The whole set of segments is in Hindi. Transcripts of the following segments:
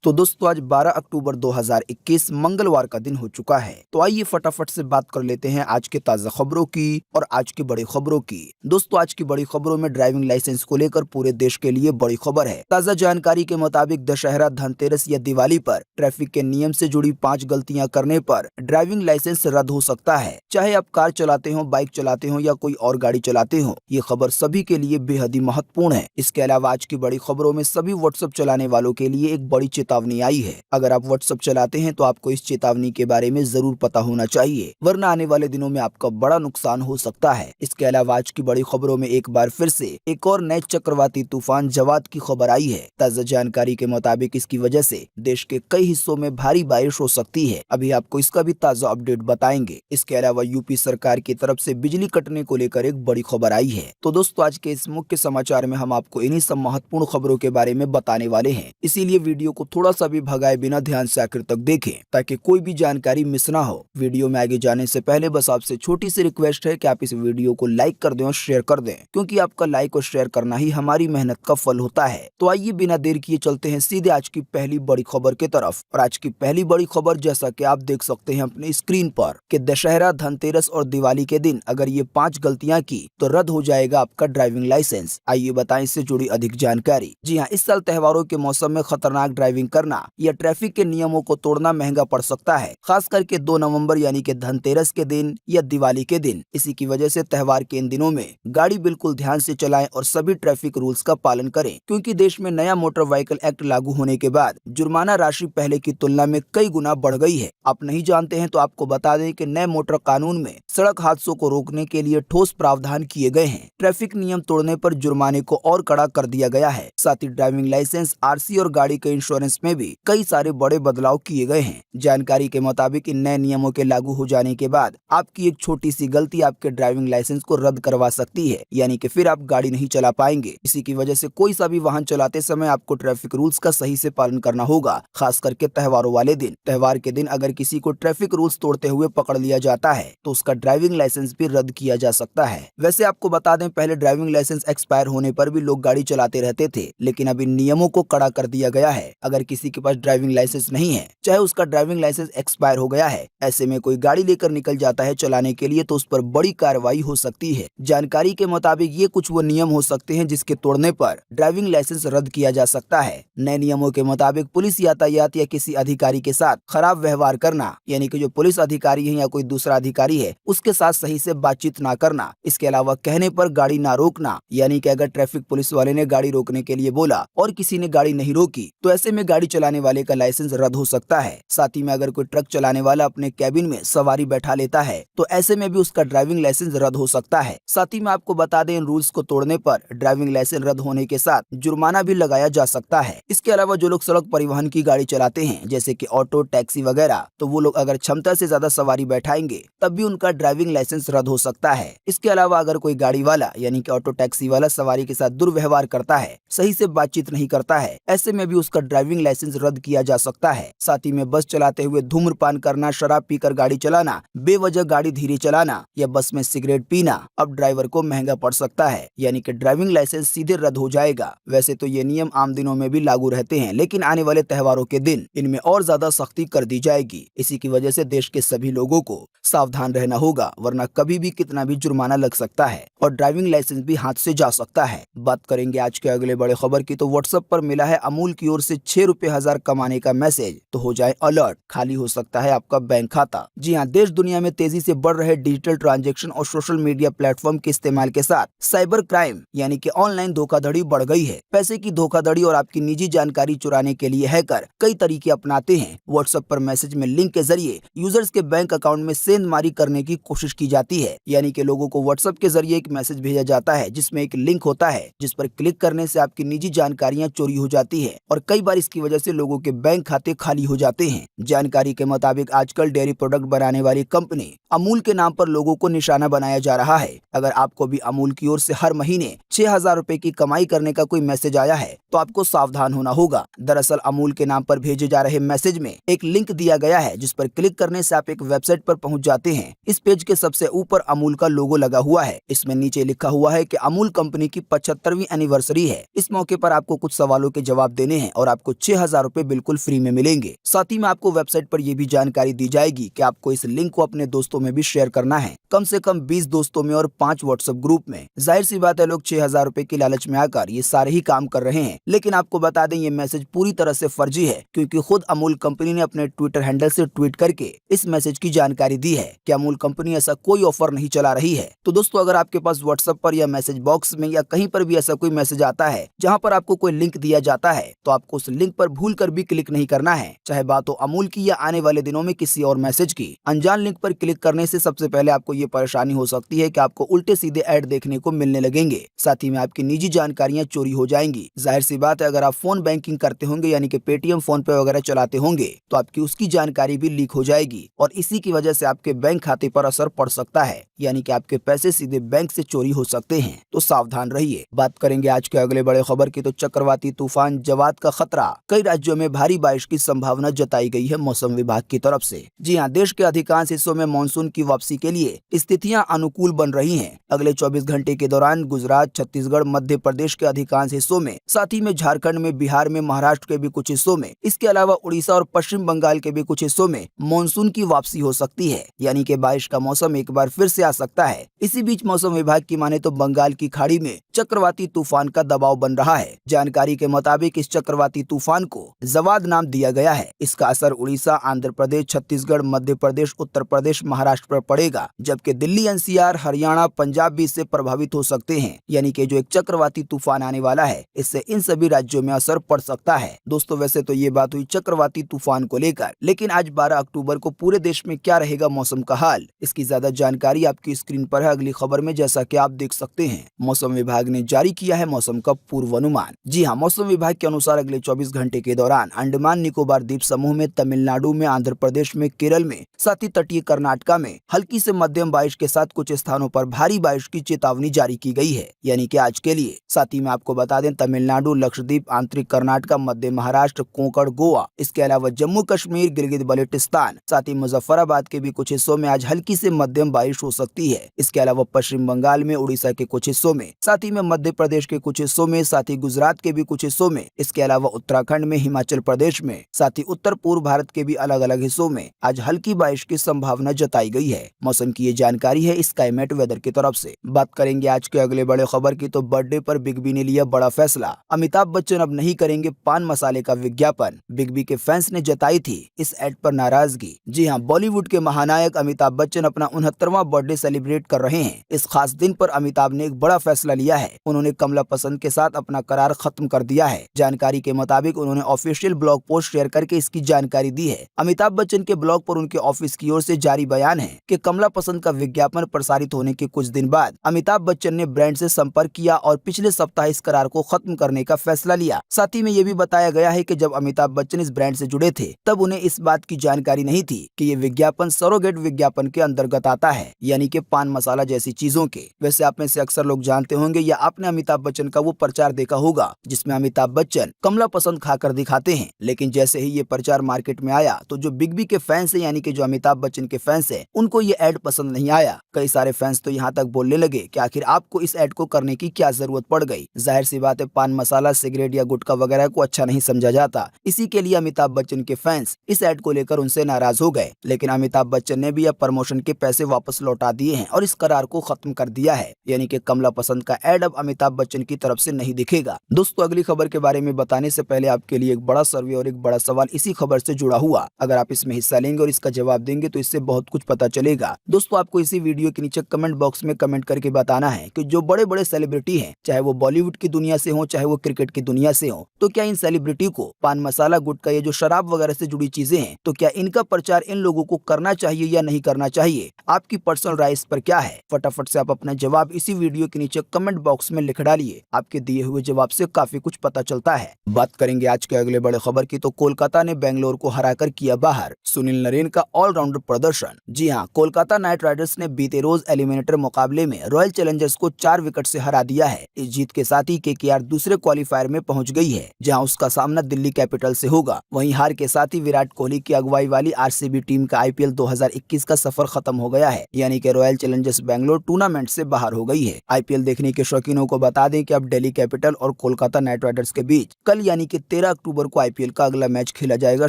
तो दोस्तों आज 12 अक्टूबर 2021 मंगलवार का दिन हो चुका है। तो आइए फटाफट से बात कर लेते हैं आज के ताजा खबरों की और आज की बड़ी खबरों की। दोस्तों आज की बड़ी खबरों में ड्राइविंग लाइसेंस को लेकर पूरे देश के लिए बड़ी खबर है। ताजा जानकारी के मुताबिक दशहरा, धनतेरस या दिवाली पर ट्रैफिक के नियम से जुड़ी 5 गलतियां करने पर ड्राइविंग लाइसेंस रद्द हो सकता है। चाहे आप कार चलाते हो, बाइक चलाते हो या कोई और गाड़ी चलाते हो, ये खबर सभी के लिए बेहद ही महत्वपूर्ण है। इसके अलावा आज की बड़ी खबरों में सभी व्हाट्सएप चलाने वालों के लिए एक बड़ी चेतावनी आई है। अगर आप व्हाट्सएप चलाते हैं तो आपको इस चेतावनी के बारे में जरूर पता होना चाहिए, वरना आने वाले दिनों में आपका बड़ा नुकसान हो सकता है। इसके अलावा आज की बड़ी खबरों में एक बार फिर से एक और नए चक्रवाती तूफान जवाद की खबर आई है। ताजा जानकारी के मुताबिक इसकी वजह से देश के कई हिस्सों में भारी बारिश हो सकती है। अभी आपको इसका भी ताजा अपडेट बताएंगे। इसके अलावा यूपी सरकार की तरफ से बिजली कटने को लेकर एक बड़ी खबर आई है। तो दोस्तों आज के इस मुख्य समाचार में हम आपको इन्हीं सब महत्वपूर्ण खबरों के बारे में बताने वाले हैं, इसीलिए वीडियो को थोड़ा सा भी भगाए बिना ध्यान से आखिर तक देखें ताकि कोई भी जानकारी मिस ना हो। वीडियो में आगे जाने से पहले बस आपसे छोटी सी रिक्वेस्ट है कि आप इस वीडियो को लाइक कर दें और शेयर कर दें, क्योंकि आपका लाइक और शेयर करना ही हमारी मेहनत का फल होता है। तो आइए बिना देर किए चलते हैं सीधे आज की पहली बड़ी खबर की तरफ। और आज की पहली बड़ी खबर, जैसा कि आप देख सकते हैं अपने स्क्रीन पर, कि दशहरा, धनतेरस और दिवाली के दिन अगर ये 5 गलतियां की तो रद्द हो जाएगा आपका ड्राइविंग लाइसेंस। आइए बताएं इससे जुड़ी अधिक जानकारी। जी हाँ, इस साल त्योहारों के मौसम में खतरनाक ड्राइविंग करना या ट्रैफिक के नियमों को तोड़ना महंगा पड़ सकता है, खास करके 2 नवंबर यानी कि धनतेरस के दिन या दिवाली के दिन। इसी की वजह से त्योहार के इन दिनों में गाड़ी बिल्कुल ध्यान से चलाएं और सभी ट्रैफिक रूल्स का पालन करें, क्योंकि देश में नया मोटर व्हीकल एक्ट लागू होने के बाद जुर्माना राशि पहले की तुलना में कई गुना बढ़ गई है। आप नहीं जानते हैं तो आपको बता दें कि नए मोटर कानून में सड़क हादसों को रोकने के लिए ठोस प्रावधान किए गए हैं। ट्रैफिक नियम तोड़ने पर जुर्माने को और कड़ा कर दिया गया है। साथ ही ड्राइविंग लाइसेंस, आरसी और गाड़ी के इंश्योरेंस में भी कई सारे बड़े बदलाव किए गए हैं। जानकारी के मुताबिक इन नए नियमों के लागू हो जाने के बाद आपकी एक छोटी सी गलती आपके ड्राइविंग लाइसेंस को रद्द करवा सकती है, यानी कि फिर आप गाड़ी नहीं चला पाएंगे। इसी की वजह से कोई सा भी वाहन चलाते समय आपको ट्रैफिक रूल्स का सही से पालन करना होगा, खास करके त्योहारों वाले दिन। त्योहार के दिन अगर किसी को ट्रैफिक रूल्स तोड़ते हुए पकड़ लिया जाता है तो उसका ड्राइविंग लाइसेंस भी रद्द किया जा सकता है। वैसे आपको बता दें, पहले ड्राइविंग लाइसेंस एक्सपायर होने पर भी लोग गाड़ी चलाते रहते थे, लेकिन अब इन नियमों को कड़ा कर दिया गया है। अगर किसी के पास ड्राइविंग लाइसेंस नहीं है, चाहे उसका ड्राइविंग लाइसेंस एक्सपायर हो गया है, ऐसे में कोई गाड़ी लेकर निकल जाता है चलाने के लिए, तो उस पर बड़ी कार्रवाई हो सकती है। जानकारी के मुताबिक ये कुछ वो नियम हो सकते हैं जिसके तोड़ने पर ड्राइविंग लाइसेंस रद्द किया जा सकता है। नए नियमों के मुताबिक पुलिस, यातायात या किसी अधिकारी के साथ खराब व्यवहार करना, यानी कि जो पुलिस अधिकारी है या कोई दूसरा अधिकारी है उसके साथ सही से बातचीत ना करना। इसके अलावा कहने पर गाड़ी ना रोकना, यानी कि अगर ट्रैफिक पुलिस वाले ने गाड़ी रोकने के लिए बोला और किसी ने गाड़ी नहीं रोकी तो ऐसे में गाड़ी चलाने वाले का लाइसेंस रद्द हो सकता है। साथ ही में अगर कोई ट्रक चलाने वाला अपने कैबिन में सवारी बैठा लेता है तो ऐसे में भी उसका ड्राइविंग लाइसेंस रद्द हो सकता है। साथ ही में आपको बता दें, इन रूल्स को तोड़ने पर ड्राइविंग लाइसेंस रद्द होने के साथ जुर्माना भी लगाया जा सकता है। इसके अलावा जो लोग सड़क परिवहन की गाड़ी चलाते हैं, जैसे कि ऑटो, टैक्सी वगैरह, तो वो लोग अगर क्षमता से ज्यादा सवारी बैठाएंगे तब भी उनका ड्राइविंग लाइसेंस रद्द हो सकता है। इसके अलावा अगर कोई गाड़ी वाला यानी कि ऑटो टैक्सी वाला सवारी के साथ दुर्व्यवहार करता है, सही से बातचीत नहीं करता है, ऐसे में भी उसका ड्राइविंग लाइसेंस रद्द किया जा सकता है। साथ ही में बस चलाते हुए धूम्रपान करना, शराब पीकर गाड़ी चलाना, बेवजह गाड़ी धीरे चलाना या बस में सिगरेट पीना अब ड्राइवर को महंगा पड़ सकता है, यानी कि ड्राइविंग लाइसेंस सीधे रद्द हो जाएगा। वैसे तो ये नियम आम दिनों में भी लागू रहते हैं, लेकिन आने वाले त्योहारों के दिन इनमें और ज्यादा सख्ती कर दी जाएगी। इसी की वजह से देश के सभी लोगों को सावधान रहना होगा, वरना कभी भी कितना भी जुर्माना लग सकता है और ड्राइविंग लाइसेंस भी हाथ से जा सकता है। बात करेंगे आज के अगले बड़े खबर की, तो व्हाट्सएप पर मिला है अमूल की ओर से 6 रुपए हजार कमाने का मैसेज, तो हो जाए अलर्ट, खाली हो सकता है आपका बैंक खाता। जी हाँ, देश दुनिया में तेजी से बढ़ रहे डिजिटल ट्रांजैक्शन और सोशल मीडिया प्लेटफॉर्म के इस्तेमाल के साथ साइबर क्राइम यानी कि ऑनलाइन धोखाधड़ी बढ़ गई है। पैसे की धोखाधड़ी और आपकी निजी जानकारी चुराने के लिए हैकर कई तरीके अपनाते हैं। व्हाट्सएप पर मैसेज में लिंक के जरिए यूजर्स के बैंक अकाउंट में सेंधमारी करने की कोशिश की जाती है, यानी कि लोगों को व्हाट्सएप के जरिए एक मैसेज भेजा जाता है जिसमें एक लिंक होता है जिस पर क्लिक करने से आपकी निजी जानकारियां चोरी हो जाती है और कई बार इसकी वजह से लोगों के बैंक खाते खाली हो जाते हैं। जानकारी के मुताबिक आजकल डेयरी प्रोडक्ट बनाने वाली कंपनी अमूल के नाम पर लोगों को निशाना बनाया जा रहा है। अगर आपको भी अमूल की ओर से हर महीने 6,000 रुपए की कमाई करने का कोई मैसेज आया है तो आपको सावधान होना होगा। दरअसल अमूल के नाम पर भेजे जा रहे मैसेज में एक लिंक दिया गया है जिस पर क्लिक करने से आप एक वेबसाइट पर पहुंच जाते हैं। इस पेज के सबसे ऊपर अमूल का लोगो लगा हुआ है। इसमें नीचे लिखा हुआ है कि अमूल कंपनी की 75वीं एनिवर्सरी है। इस मौके पर आपको कुछ सवालों के जवाब देने हैं और आपको 6,000 रुपए बिल्कुल फ्री में मिलेंगे। साथ ही में आपको वेबसाइट पर यह भी जानकारी दी जाएगी कि आपको इस लिंक को अपने दोस्तों में भी शेयर करना है, कम से कम 20 दोस्तों में और 5 व्हाट्सएप ग्रुप में। जाहिर सी बात है, लोग 6,000 रुपए की लालच में आकर ये सारे ही काम कर रहे हैं, लेकिन आपको बता दें ये मैसेज पूरी तरह से फर्जी है, क्योंकि खुद अमूल कंपनी ने अपने ट्विटर हैंडल से ट्वीट करके इस मैसेज की जानकारी दी है कि अमूल कंपनी ऐसा कोई ऑफर नहीं चला रही है। तो दोस्तों, अगर आपके पास व्हाट्सएप पर या मैसेज बॉक्स में या कहीं पर भी ऐसा कोई मैसेज आता है जहां पर आपको कोई लिंक दिया जाता है, तो आपको उस लिंक पर भूल कर भी क्लिक नहीं करना है, चाहे बात हो अमूल की या आने वाले दिनों में किसी और मैसेज की। अनजान लिंक पर क्लिक करने से सबसे पहले आपको ये परेशानी हो सकती है कि आपको उल्टे सीधे ऐड देखने को मिलने लगेंगे, साथ ही में आपकी निजी जानकारियां चोरी हो जाएंगी। जाहिर सी बात है, अगर आप फोन बैंकिंग करते होंगे यानी कि पेटीएम, फोन पे वगैरह चलाते होंगे, तो आपकी उसकी जानकारी भी लीक हो जाएगी और इसी की वजह से आपके बैंक खाते पर असर पड़ सकता है, यानी कि आपके पैसे सीधे बैंक से चोरी हो सकते हैं। तो सावधान रहिए। बात करेंगे आज के अगले बड़े खबर की, तो चक्रवाती तूफान जवाद का खतरा, कई राज्यों में भारी बारिश की संभावना जताई गई है मौसम विभाग की तरफ से। जी हां, देश के अधिकांश हिस्सों में मानसून की वापसी के लिए स्थितियां अनुकूल बन रही हैं। अगले 24 घंटे के दौरान गुजरात, छत्तीसगढ़, मध्य प्रदेश के अधिकांश हिस्सों में, साथ ही में झारखंड में, बिहार में, महाराष्ट्र के भी कुछ हिस्सों में, इसके अलावा उड़ीसा और पश्चिम बंगाल के भी कुछ हिस्सों में मानसून की वापसी हो सकती है, यानी कि बारिश का मौसम एक बार फिर से आ सकता है। इसी बीच मौसम विभाग की माने तो बंगाल की खाड़ी में चक्रवाती तूफान का दबाव बन रहा है। जानकारी के मुताबिक इस चक्रवाती तूफान को जवाद नाम दिया गया है। इसका असर उड़ीसा, आंध्र प्रदेश, छत्तीसगढ़, मध्य प्रदेश, उत्तर प्रदेश, महाराष्ट्र पर पड़ेगा, जबकि दिल्ली, एनसीआर, हरियाणा, पंजाब भी इससे प्रभावित हो सकते हैं। यानी कि जो एक चक्रवाती तूफान आने वाला है, इससे इन सभी राज्यों में असर पड़ सकता है। दोस्तों, वैसे तो ये बात हुई चक्रवाती तूफान को लेकर, लेकिन आज 12 अक्टूबर को पूरे देश में क्या रहेगा मौसम का हाल, इसकी ज्यादा जानकारी आपकी स्क्रीन पर है अगली खबर में। जैसा कि आप देख सकते हैं, मौसम विभाग ने जारी किया है मौसम का पूर्वानुमान। जी हां, मौसम विभाग के अनुसार अगले 24 घंटे के दौरान अंडमान निकोबार द्वीप समूह में, तमिलनाडु में, आंध्र प्रदेश में, केरल में, साथ ही तटीय कर्नाटका में हल्की से मध्यम बारिश के साथ कुछ स्थानों पर भारी बारिश की चेतावनी जारी की गई है, यानी कि आज के लिए। साथ ही में आपको बता दें, तमिलनाडु, लक्षद्वीप, आंतरिक कर्नाटका, मध्य महाराष्ट्र, कोंकण, गोवा, इसके अलावा जम्मू कश्मीर, गिलगित बल्टिस्तान, साथ ही मुजफ्फराबाद के भी कुछ हिस्सों में आज हल्की से मध्यम बारिश हो सकती है। इसके अलावा पश्चिम बंगाल में, उड़ीसा के कुछ हिस्सों में, साथ ही में मध्य प्रदेश के कुछ हिस्सों में, साथ ही गुजरात के भी कुछ हिस्सों में, इसके अलावा उत्तराखंड में, हिमाचल प्रदेश में, साथ ही उत्तर पूर्व भारत के भी अलग अलग हिस्सों में आज हल्की बारिश की संभावना जताई गई है। मौसम की ये जानकारी है स्काईमेट वेदर की तरफ से। बात करेंगे आज के अगले बड़े खबर की, तो बर्थडे पर बिग बी ने लिया बड़ा फैसला। अमिताभ बच्चन अब नहीं करेंगे पान मसाले का विज्ञापन, बिग बी के फैंस ने जताई थी इस एड पर नाराजगी। जी हाँ, बॉलीवुड के महानायक अमिताभ बच्चन अपना 69वां बर्थडे सेलिब्रेट कर रहे हैं। इस खास दिन पर अमिताभ ने एक बड़ा फैसला लिया है। उन्होंने कमला पसंद के साथ अपना करार खत्म कर दिया है। जानकारी के मुताबिक उन्होंने ऑफिशियल ब्लॉग पोस्ट शेयर करके इसकी जानकारी दी है। अमिताभ बच्चन के ब्लॉग पर उनके ऑफिस की ओर से जारी बयान है कि कमला पसंद का विज्ञापन प्रसारित होने के कुछ दिन बाद अमिताभ बच्चन ने ब्रांड से संपर्क किया और पिछले सप्ताह इस करार को खत्म करने का फैसला लिया। साथ ही में ये भी बताया गया है कि जब अमिताभ बच्चन इस ब्रांड से जुड़े थे, तब उन्हें इस बात की जानकारी नहीं थी कि ये विज्ञापन सरोगेट विज्ञापन के अंतर्गत आता है, यानी कि पान मसाला जैसी चीजों के। वैसे आप में से अक्सर लोग जानते होंगे या आपने अमिताभ बच्चन का वो प्रचार देखा होगा जिसमें अमिताभ बच्चन कमला पसंद खाकर दिखाते हैं। लेकिन जैसे ही ये प्रचार मार्केट में आया, तो जो बिग बी के फैंस है, यानी कि जो अमिताभ बच्चन के फैंस है, उनको ये एड पसंद नहीं आया। कई सारे फैंस तो यहाँ तक बोलने लगे कि आखिर आपको इस एड को करने की क्या जरूरत पड़ गई। जाहिर सी बात है, पान मसाला, सिगरेट या गुटखा वगैरह को अच्छा नहीं समझा जाता। इसी के लिए अमिताभ बच्चन के फैंस इस एड को लेकर उनसे नाराज हो गए। लेकिन अमिताभ बच्चन ने भी अब प्रमोशन के पैसे वापस लौटा दिए हैं और इस करार को खत्म कर दिया है, यानी कि कमला पसंद का एड अब अमिताभ बच्चन की तरफ से नहीं दिखेगा। दोस्तों, अगली खबर के बारे में बताने से पहले आपके लिए एक बड़ा सर्वे और एक बड़ा सवाल इसी खबर से जुड़ा हुआ। अगर आप इसमें हिस्सा लेंगे और इसका जवाब देंगे तो इससे बहुत कुछ पता चलेगा। दोस्तों, आपको इसी वीडियो के नीचे कमेंट बॉक्स में कमेंट करके बताना है कि जो बड़े बड़े सेलिब्रिटी हैं, चाहे वो बॉलीवुड की दुनिया से हो, चाहे वो क्रिकेट की दुनिया से हो, तो क्या इन सेलिब्रिटी को पान मसाला, गुटखा, ये जो शराब वगैरह से जुड़ी चीजें हैं, तो क्या इनका प्रचार इन लोगों को करना चाहिए या नहीं करना चाहिए? आपकी पर्सनल राय इस पर क्या है? फटाफट से आप अपना जवाब इसी वीडियो के नीचे कमेंट बॉक्स में लिख डालिए। आपके दिए हुए जवाब से काफी कुछ पता चलता है। बात करेंगे आज के अगले बड़े खबर की, तो कोलकाता ने बेंगलोर को हराकर किया बाहर, सुनील नरेन का ऑलराउंडर प्रदर्शन। जी हां, कोलकाता नाइट राइडर्स ने बीते रोज एलिमिनेटर मुकाबले में रॉयल चैलेंजर्स को 4 विकेट से हरा दिया है। इस जीत के साथ ही केकेआर दूसरे क्वालीफायर में पहुंच गई है, जहां उसका सामना दिल्ली कैपिटल से होगा। वहीं हार के साथ ही विराट कोहली की अगुवाई वाली आरसीबी टीम का आईपीएल 2021 का सफर खत्म हो गया है, यानी कि रॉयल चैलेंजर्स बेंगलोर टूर्नामेंट से बाहर हो गई है। आईपीएल देखने के शौकीनों को बता दें कि अब दिल्ली कैपिटल और कोलकाता नाइट राइडर्स के बीच कल यानी कि 13 अक्टूबर को आईपीएल का अगला मैच खेला जाएगा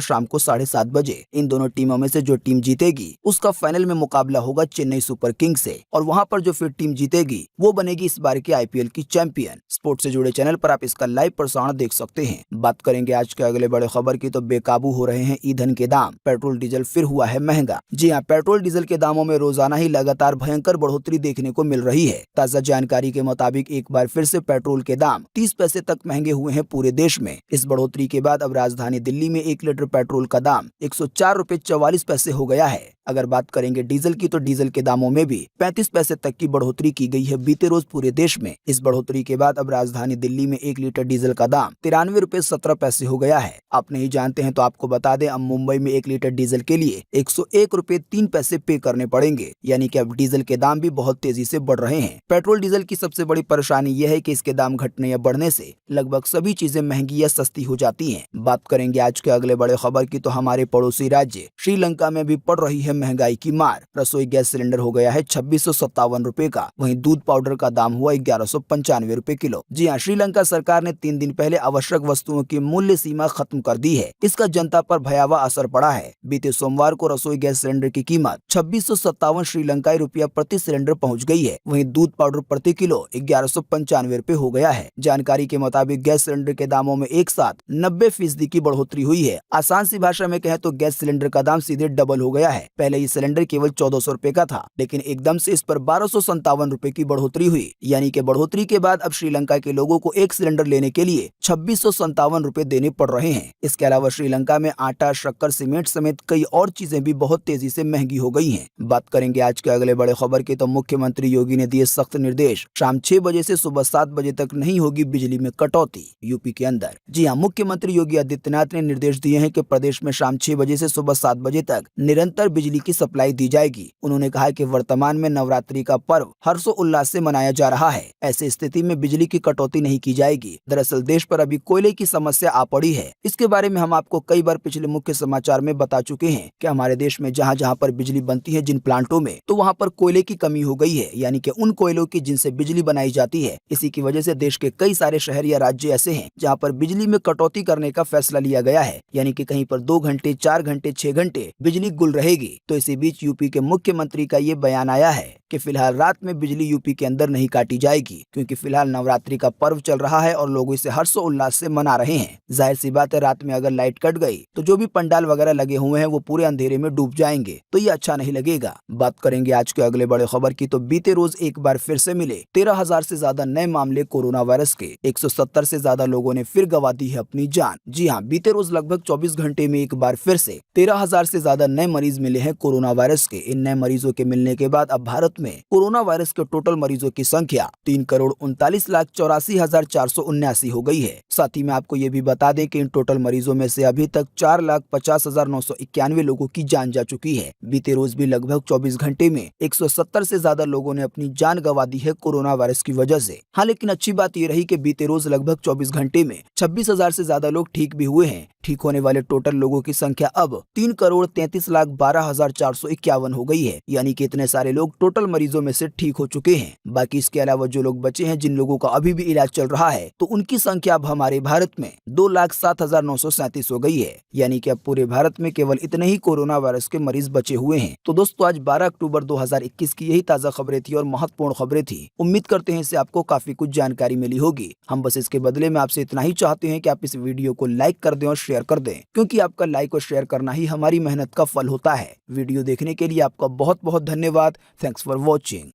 शाम को 7:30 बजे। इन दोनों टीमों में से जो टीम जीतेगी उसका फाइनल में मुकाबला होगा चेन्नई सुपर किंग्स से, और वहां पर जो फिर टीम जीतेगी वो बनेगी इस बार की आईपीएल की चैंपियन। स्पोर्ट्स से जुड़े चैनल पर आप इसका लाइव प्रसारण देख सकते हैं। बात करेंगे आज के अगले बड़े खबर की, तो बेकाबू हो रहे हैं ईंधन के दाम। पेट्रोल डीजल फिर हुआ है महंगा। जी हां, पेट्रोल डीजल के दामों में रोजाना ही लगातार भयंकर बढ़ोतरी देखने को मिल रही है। ताजा जानकारी के मुताबिक एक बार फिर से पेट्रोल के दाम 30 पैसे तक महंगे हुए हैं पूरे देश में। इस बढ़ोतरी के बाद अब राजधानी दिल्ली में 1 लीटर पेट्रोल का दाम 104 रुपए 44 पैसे हो गया है। अगर बात करेंगे डीजल की, तो डीजल के दामों में भी 35 पैसे तक की बढ़ोतरी की गई है बीते रोज पूरे देश में। इस बढ़ोतरी के बाद अब राजधानी दिल्ली में 1 लीटर डीजल का दाम 93 रुपए 17 पैसे हो गया है। आप नहीं जानते हैं तो आपको बता दें, अब मुंबई में 1 लीटर डीजल के लिए 101 रुपए 3 पैसे पे करने पड़ेंगे। यानी कि अब डीजल के दाम भी बहुत तेजी से बढ़ रहे हैं। पेट्रोल डीजल की सबसे बड़ी परेशानी यह है कि इसके दाम घटने या बढ़ने से लगभग सभी चीजें महंगी या सस्ती हो जाती हैं। बात करेंगे आज के अगले बड़े खबर की, तो हमारे पड़ोसी राज्य श्रीलंका में भी पड़ रही है महंगाई की मार। रसोई गैस सिलेंडर हो गया है 2657 रुपए का, वहीं दूध पाउडर का दाम हुआ 1195 रुपए किलो। जी हाँ, श्रीलंका सरकार ने 3 दिन पहले आवश्यक वस्तुओं की मूल्य सीमा खत्म कर दी है। इसका जनता पर भयावह असर पड़ा है। बीते सोमवार को रसोई गैस सिलेंडर की कीमत 2657 श्रीलंकाई रुपया प्रति सिलेंडर पहुंच गई है। वहीं दूध पाउडर प्रति किलो 1195 रुपए हो गया है। जानकारी के मुताबिक गैस सिलेंडर के दामों में एक साथ 90% की बढ़ोतरी हुई है। आसान सी भाषा में कहें तो गैस सिलेंडर का दाम सीधे डबल हो गया है। पहले ये सिलेंडर केवल 1400 रुपए का था, लेकिन एकदम से इस पर 1257 रुपए की बढ़ोतरी हुई। यानी कि बढ़ोतरी के बाद अब श्रीलंका के लोगों को एक सिलेंडर लेने के लिए 2657 रुपए देने पड़ रहे हैं। इसके अलावा श्रीलंका में आटा, शक्कर, सीमेंट समेत कई और चीजें भी बहुत तेजी से महंगी हो गई हैं। बात करेंगे आज के अगले बड़े खबर की, तो मुख्यमंत्री योगी ने दिए सख्त निर्देश। शाम 6 बजे से सुबह 7 बजे तक नहीं होगी बिजली में कटौती यूपी के अंदर। जी हाँ, मुख्यमंत्री योगी आदित्यनाथ ने निर्देश दिए हैं कि प्रदेश में शाम 6 बजे से सुबह 7 बजे तक निरंतर बिजली की सप्लाई दी जाएगी। उन्होंने कहा कि वर्तमान में नवरात्रि का पर्व हर्षोल्लास से मनाया जा रहा है। ऐसी स्थिति में बिजली की कटौती नहीं की जाएगी। दरअसल देश पर अभी कोयले की समस्या आ पड़ी है। इसके बारे में हम आपको कई बार पिछले मुख्य समाचार में बता चुके हैं कि हमारे देश में जहां जहां पर बिजली बनती है जिन प्लांटों में, तो वहां पर कोयले की कमी हो गई है। यानी कि उन कोयलों की जिनसे बिजली बनाई जाती है। इसी की वजह से देश के कई सारे शहर या राज्य ऐसे हैं जहाँ पर बिजली में कटौती करने का फैसला लिया गया है। यानी कि कहीं पर 2 घंटे, 4 घंटे, 6 घंटे बिजली गुल रहेगी। तो इसी बीच यूपी के मुख्यमंत्री का ये बयान आया है कि फिलहाल रात में बिजली यूपी के अंदर नहीं काटी जाएगी, क्योंकि फिलहाल नवरात्रि का पर्व चल रहा है और लोग इसे हर्षोल्लास से मना रहे हैं। जाहिर सी बात है, रात में अगर लाइट कट गई तो जो भी पंडाल वगैरह लगे हुए हैं वो पूरे अंधेरे में डूब जाएंगे, तो ये अच्छा नहीं लगेगा। बात करेंगे आज के अगले बड़े खबर की, तो बीते रोज एक बार फिर से मिले 13,000 से ज्यादा नए मामले कोरोना वायरस के। 170 से ज्यादा लोगों ने फिर गंवा दी है अपनी जान। जी हाँ, बीते रोज लगभग 24 घंटे में एक बार फिर से 13,000 से ज्यादा नए मरीज मिले हैं कोरोना वायरस के। इन नए मरीजों के मिलने के बाद अब भारत में कोरोना वायरस के टोटल मरीजों की संख्या 3,39,84,479 हो गई है। साथ ही में आपको ये भी बता दें कि इन टोटल मरीजों में से अभी तक 4,50,991 लोगों की जान जा चुकी है। बीते रोज भी लगभग 24 घंटे में 170 से ज्यादा लोगों ने अपनी जान गंवा दी है कोरोना वायरस की वजह से। हाँ, लेकिन अच्छी बात ये रही कि बीते रोज लगभग 24 घंटे में 26,000 से ज्यादा लोग ठीक भी हुए हैं। ठीक होने वाले टोटल लोगों की संख्या अब 3,33,12,451 हो गई है। यानी कि इतने सारे लोग टोटल मरीजों में से ठीक हो चुके हैं। बाकी इसके अलावा जो लोग बचे हैं, जिन लोगों का अभी भी इलाज चल रहा है, तो उनकी संख्या अब हमारे भारत में 2,07,937 हो गई है। यानी कि अब पूरे भारत में केवल इतने ही कोरोना वायरस के मरीज बचे हुए हैं। तो दोस्तों, आज 12 अक्टूबर 2021 की यही ताजा खबरें थी और महत्वपूर्ण खबरें थी। उम्मीद करते हैं इससे आपको काफी कुछ जानकारी मिली होगी। हम बस इसके बदले में आपसे इतना ही चाहते हैं कि आप इस वीडियो को लाइक कर दें और शेयर कर दें, क्योंकि आपका लाइक और शेयर करना ही हमारी मेहनत का फल होता है। वीडियो देखने के लिए आपका बहुत बहुत धन्यवाद। Thanks for watching.